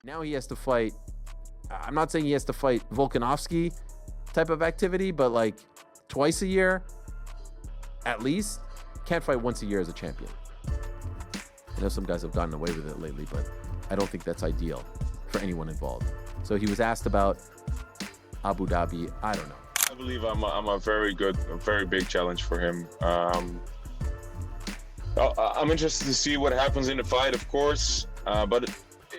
Now he has to fight. I'm not saying he has to fight Volkanovski type of activity, but like twice a year, at least. Can't fight once a year as a champion. I know some guys have gotten away with it lately, but I don't think that's ideal for anyone involved. So he was asked about Abu Dhabi. I don't know. I believe I'm a very big challenge for him. I'm interested to see what happens in the fight, of course. But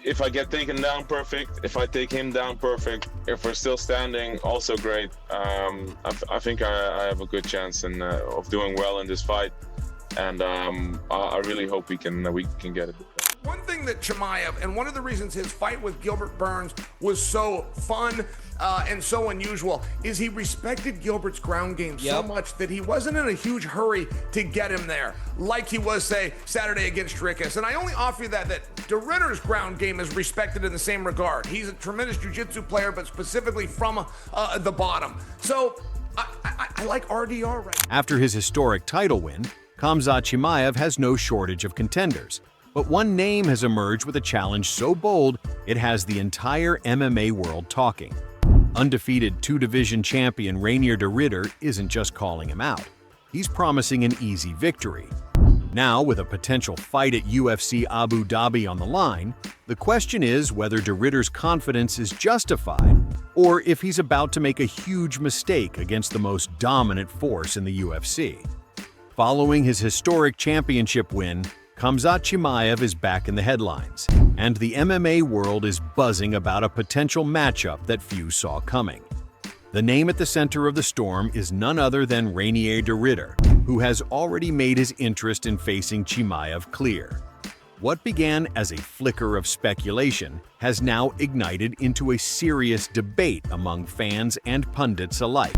if I get taken down, perfect. If I take him down, perfect. If we're still standing, also great. I think I have a good chance of doing well in this fight, and I really hope we can get it. One thing that Chimaev, and one of the reasons his fight with Gilbert Burns was so fun and so unusual, is he respected Gilbert's ground game so much that he wasn't in a huge hurry to get him there, like he was, say, Saturday against Rickus. And I only offer you that De Ridder's ground game is respected in the same regard. He's a tremendous jiu-jitsu player, but specifically from the bottom. So I like RDR right now. After his historic title win, Khamzat Chimaev has no shortage of contenders. But one name has emerged with a challenge so bold, it has the entire MMA world talking. Undefeated two-division champion Reinier de Ridder isn't just calling him out. He's promising an easy victory. Now, with a potential fight at UFC Abu Dhabi on the line, the question is whether de Ridder's confidence is justified or if he's about to make a huge mistake against the most dominant force in the UFC. Following his historic championship win, Khamzat Chimaev is back in the headlines, and the MMA world is buzzing about a potential matchup that few saw coming. The name at the center of the storm is none other than Reinier de Ridder, who has already made his interest in facing Chimaev clear. What began as a flicker of speculation has now ignited into a serious debate among fans and pundits alike,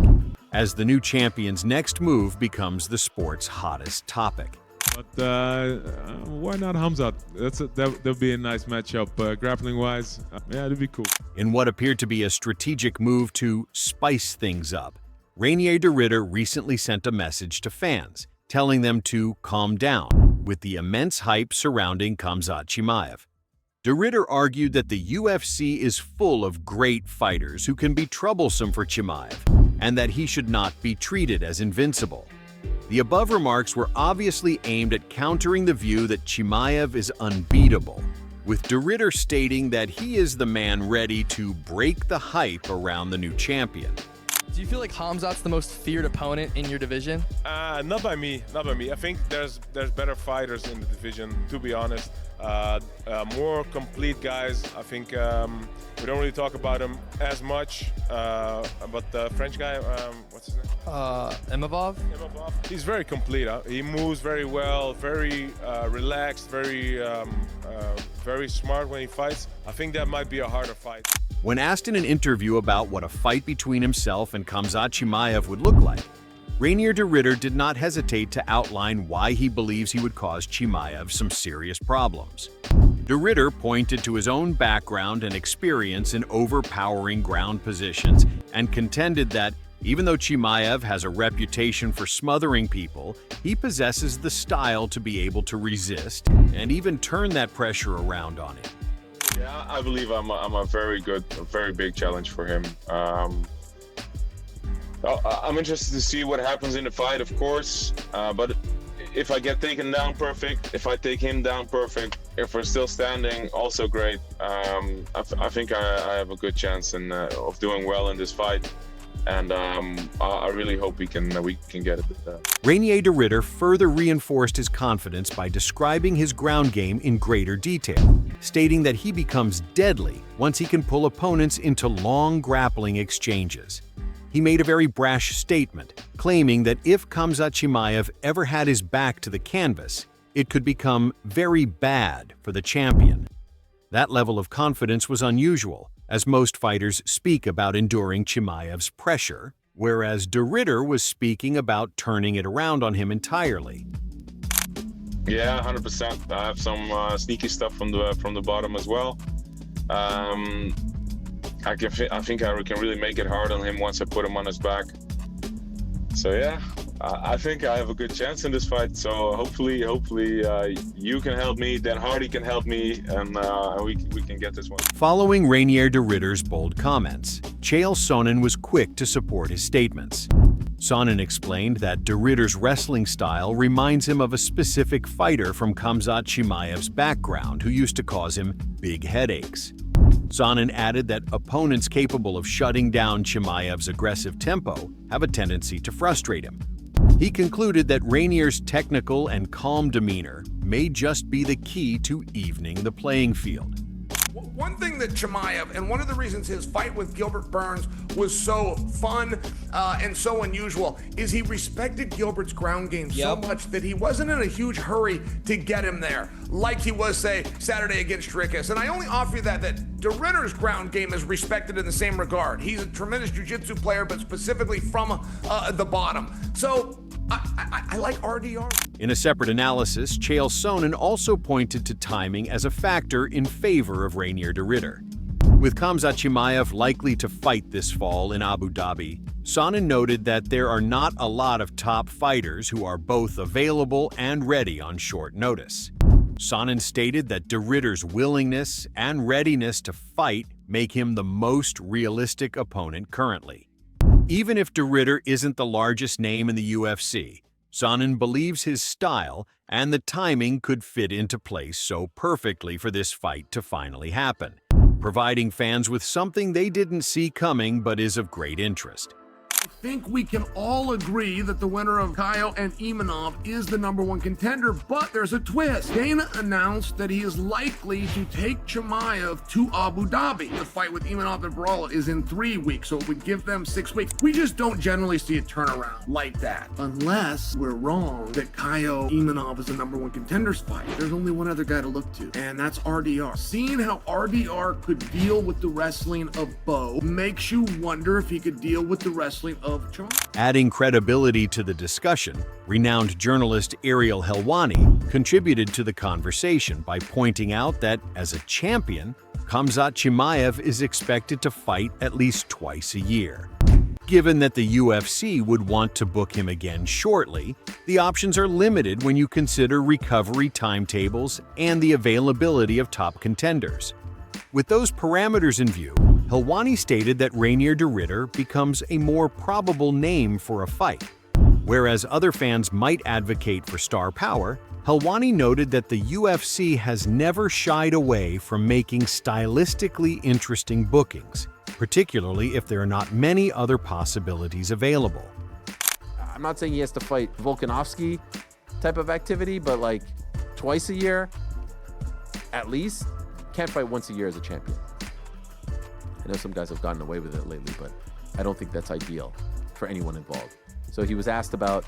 as the new champion's next move becomes the sport's hottest topic. But why not Khamzat? That'd be a nice matchup, grappling-wise. Yeah, it'd be cool. In what appeared to be a strategic move to spice things up, Reinier de Ridder recently sent a message to fans, telling them to calm down with the immense hype surrounding Khamzat Chimaev. De Ridder argued that the UFC is full of great fighters who can be troublesome for Chimaev, and that he should not be treated as invincible. The above remarks were obviously aimed at countering the view that Chimaev is unbeatable, with de Ridder stating that he is the man ready to break the hype around the new champion. Do you feel like Khamzat's the most feared opponent in your division? Not by me. I think there's better fighters in the division, to be honest. More complete guys. I think we don't really talk about him as much. But the French guy, what's his name? Imavov? Imavov. He's very complete. He moves very well, very relaxed, very smart when he fights. I think that might be a harder fight. When asked in an interview about what a fight between himself and Khamzat Chimaev would look like, Reinier de Ridder did not hesitate to outline why he believes he would cause Chimaev some serious problems. De Ridder pointed to his own background and experience in overpowering ground positions and contended that, even though Chimaev has a reputation for smothering people, he possesses the style to be able to resist and even turn that pressure around on him. Yeah, I believe I'm a very big challenge for him. I'm interested to see what happens in the fight, of course. But if I get taken down, perfect. If I take him down, perfect. If we're still standing, also great. I think I have a good chance of doing well in this fight. And I really hope we can get it. Reinier de Ridder further reinforced his confidence by describing his ground game in greater detail, stating that he becomes deadly once he can pull opponents into long grappling exchanges. He made a very brash statement, claiming that if Khamzat Chimaev ever had his back to the canvas, it could become very bad for the champion. That level of confidence was unusual, as most fighters speak about enduring Chimaev's pressure, whereas de Ridder was speaking about turning it around on him entirely. Yeah, 100%. I have some sneaky stuff from the bottom as well. I think I can really make it hard on him once I put him on his back. So yeah, I think I have a good chance in this fight. So hopefully, you can help me, Dan Hardy can help me, and we can get this one. Following Reinier de Ridder's bold comments, Chael Sonnen was quick to support his statements. Sonnen explained that de Ridder's wrestling style reminds him of a specific fighter from Khamzat Chimaev's background who used to cause him big headaches. Sonnen added that opponents capable of shutting down Chimaev's aggressive tempo have a tendency to frustrate him. He concluded that Reinier's technical and calm demeanor may just be the key to evening the playing field. One thing that Chimaev, and one of the reasons his fight with Gilbert Burns was so fun and so unusual, is he respected Gilbert's ground game so much that he wasn't in a huge hurry to get him there, like he was, say, Saturday against Strickus. And I only offer you that de Ridder's ground game is respected in the same regard. He's a tremendous jiu-jitsu player, but specifically from the bottom. So I like RDR. In a separate analysis, Chael Sonnen also pointed to timing as a factor in favor of Reinier de Ridder. With Khamzat Chimaev likely to fight this fall in Abu Dhabi, Sonnen noted that there are not a lot of top fighters who are both available and ready on short notice. Sonnen stated that de Ridder's willingness and readiness to fight make him the most realistic opponent currently. Even if de Ridder isn't the largest name in the UFC, Sonnen believes his style and the timing could fit into place so perfectly for this fight to finally happen, providing fans with something they didn't see coming but is of great interest. I think we can all agree that the winner of callout and Imavov is the #1 contender, but there's a twist. Dana announced that he is likely to take Chimaev to Abu Dhabi. The fight with Imavov and Barala is in 3 weeks, so it would give them 6 weeks. We just don't generally see a turnaround like that, unless we're wrong that callout Imavov is the #1 contender's fight. There's only one other guy to look to, and that's RDR. Seeing how RDR could deal with the wrestling of Bo makes you wonder if he could deal with the wrestling of Chimaev. Adding credibility to the discussion, renowned journalist Ariel Helwani contributed to the conversation by pointing out that, as a champion, Khamzat Chimaev is expected to fight at least twice a year. Given that the UFC would want to book him again shortly, the options are limited when you consider recovery timetables and the availability of top contenders. With those parameters in view, Helwani stated that Reinier de Ridder becomes a more probable name for a fight. Whereas other fans might advocate for star power, Helwani noted that the UFC has never shied away from making stylistically interesting bookings, particularly if there are not many other possibilities available. I'm not saying he has to fight Volkanovski type of activity, but like twice a year, at least. Can't fight once a year as a champion. I know some guys have gotten away with it lately, but I don't think that's ideal for anyone involved. So he was asked about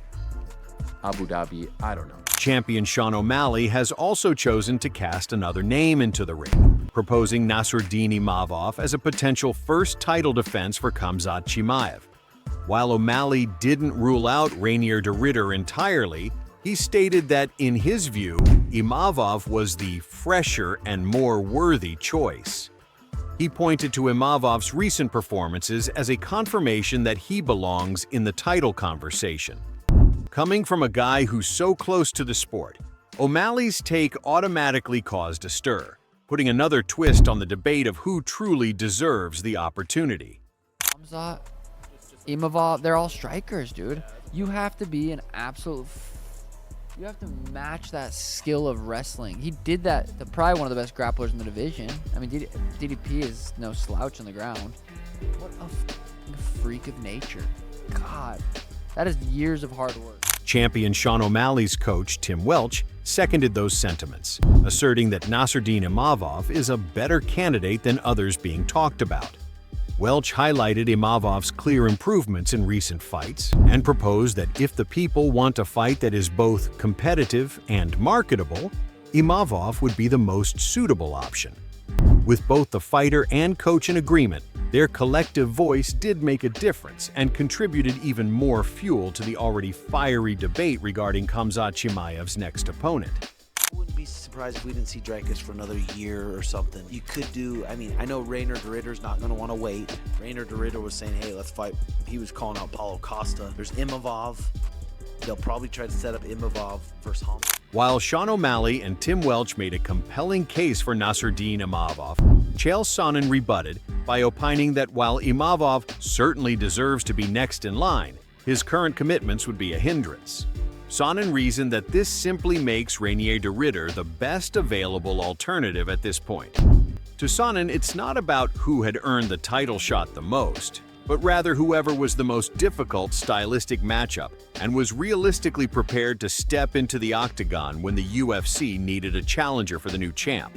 Abu Dhabi. I don't know. Champion Sean O'Malley has also chosen to cast another name into the ring, proposing Nassourdine Imavov as a potential first title defense for Khamzat Chimaev. While O'Malley didn't rule out Reinier de Ridder entirely, he stated that, in his view, Imavov was the fresher and more worthy choice. He pointed to Imavov's recent performances as a confirmation that he belongs in the title conversation. Coming from a guy who's so close to the sport, O'Malley's take automatically caused a stir, putting another twist on the debate of who truly deserves the opportunity. Khamzat, Imavov, they're all strikers, dude. You have to be an absolute... You have to match that skill of wrestling. He did that to probably one of the best grapplers in the division. I mean, DDP is no slouch on the ground. What a freak of nature. God, that is years of hard work. Champion Sean O'Malley's coach, Tim Welch, seconded those sentiments, asserting that Nassourdine Imavov is a better candidate than others being talked about. Welch highlighted Imavov's clear improvements in recent fights and proposed that if the people want a fight that is both competitive and marketable, Imavov would be the most suitable option. With both the fighter and coach in agreement, their collective voice did make a difference and contributed even more fuel to the already fiery debate regarding Khamzat Chimaev's next opponent. I wouldn't be surprised if we didn't see Dreykus for another year or something. You could do, I mean, I know Reinier de Ridder's not going to want to wait. Reinier de Ridder was saying, hey, let's fight. He was calling out Paulo Costa. There's Imavov. they'll probably try to set up Imavov versus Hamzat. While Sean O'Malley and Tim Welch made a compelling case for Nassourdine Imavov, Chael Sonnen rebutted by opining that while Imavov certainly deserves to be next in line, his current commitments would be a hindrance. Sonnen reasoned that this simply makes Reinier de Ridder the best available alternative at this point. To Sonnen, it's not about who had earned the title shot the most, but rather whoever was the most difficult stylistic matchup and was realistically prepared to step into the octagon when the UFC needed a challenger for the new champ.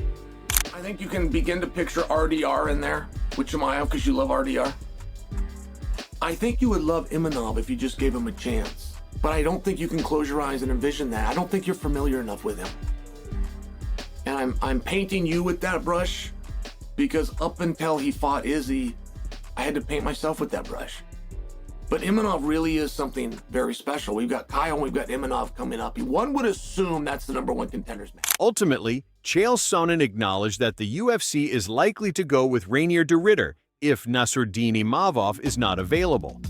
I think you can begin to picture RDR in there with Chimaev because you love RDR. I think you would love Imavov if you just gave him a chance. But I don't think you can close your eyes and envision that. I don't think you're familiar enough with him. And I'm painting you with that brush because up until he fought Izzy, I had to paint myself with that brush. But Imavov really is something very special. We've got Kyle and we've got Imavov coming up. One would assume that's the #1 contenders match. Ultimately, Chael Sonnen acknowledged that the UFC is likely to go with Reinier de Ridder if Nassourdine Imavov is not available.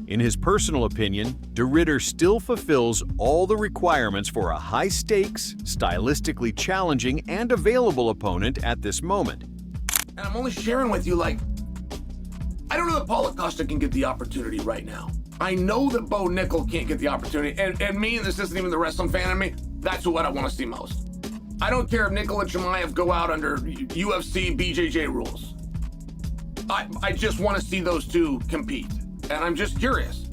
In his personal opinion, de Ridder still fulfills all the requirements for a high-stakes, stylistically challenging, and available opponent at this moment. And I'm only sharing with you, like, I don't know that Paulo Costa can get the opportunity right now. I know that Bo Nickel can't get the opportunity. And me, and this isn't even the wrestling fan in me, that's what I want to see most. I don't care if Nickel and Chimaev go out under UFC BJJ rules. I just want to see those two compete. And I'm just curious.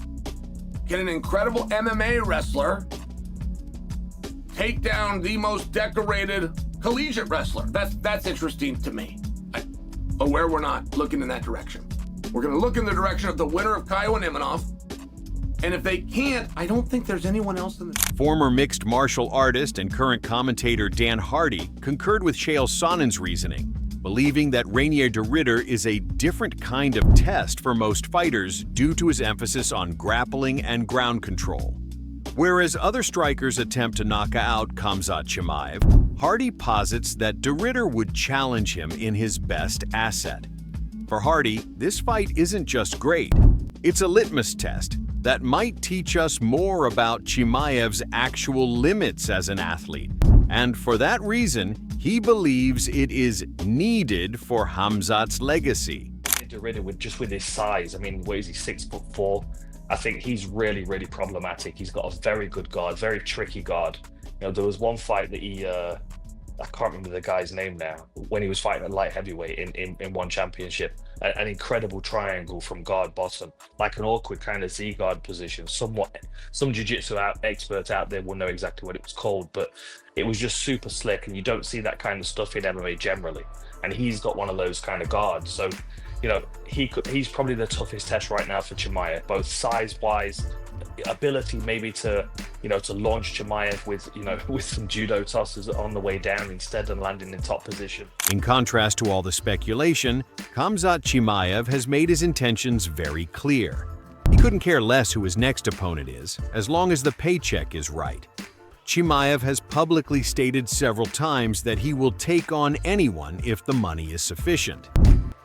Can an incredible MMA wrestler take down the most decorated collegiate wrestler? That's interesting to me. But where we're not looking in that direction. We're going to look in the direction of the winner of Kyle and Imavov. And if they can't, I don't think there's anyone else in the... Former mixed martial artist and current commentator Dan Hardy concurred with Chael Sonnen's reasoning, believing that Reinier de Ridder is a different kind of test for most fighters due to his emphasis on grappling and ground control. Whereas other strikers attempt to knock out Khamzat Chimaev, Hardy posits that de Ridder would challenge him in his best asset. For Hardy, this fight isn't just great, it's a litmus test that might teach us more about Chimaev's actual limits as an athlete. And for that reason, he believes it is needed for Khamzat's legacy. De Ridder, with his size, I mean, what is he, 6'4"? I think he's really, really problematic. He's got a very good guard, very tricky guard. You know, there was one fight that he, I can't remember the guy's name now, when he was fighting at light heavyweight in one championship. An incredible triangle from guard bottom, like an awkward kind of Z guard position. Some jiu-jitsu experts out there will know exactly what it was called, but it was just super slick, and you don't see that kind of stuff in MMA generally. And he's got one of those kind of guards. So, you know, he's probably the toughest test right now for Chimaev, both size-wise, ability maybe to, you know, to launch Chimaev with some judo tosses on the way down instead of landing in top position. In contrast to all the speculation, Khamzat Chimaev has made his intentions very clear. He couldn't care less who his next opponent is, as long as the paycheck is right. Chimaev has publicly stated several times that he will take on anyone if the money is sufficient.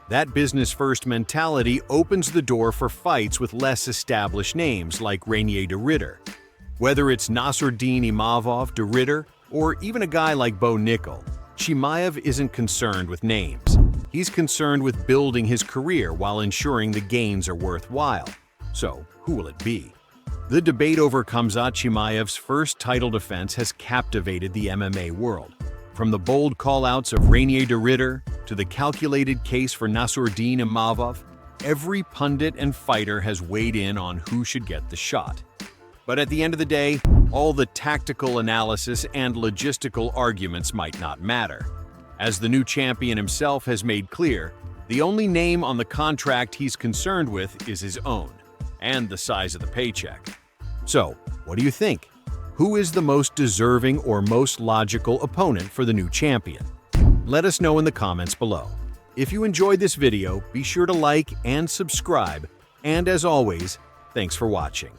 That business-first mentality opens the door for fights with less established names like Reinier de Ridder. Whether it's Nassourdine Imavov, de Ridder, or even a guy like Bo Nickel, Chimaev isn't concerned with names. He's concerned with building his career while ensuring the gains are worthwhile. So, who will it be? The debate over Khamzat Chimaev's first title defense has captivated the MMA world. From the bold callouts of Reinier de Ridder to the calculated case for Nassourdine Imavov, every pundit and fighter has weighed in on who should get the shot. But at the end of the day, all the tactical analysis and logistical arguments might not matter. As the new champion himself has made clear, the only name on the contract he's concerned with is his own, and the size of the paycheck. So, what do you think? Who is the most deserving or most logical opponent for the new champion? Let us know in the comments below. If you enjoyed this video, be sure to like and subscribe. And as always, thanks for watching.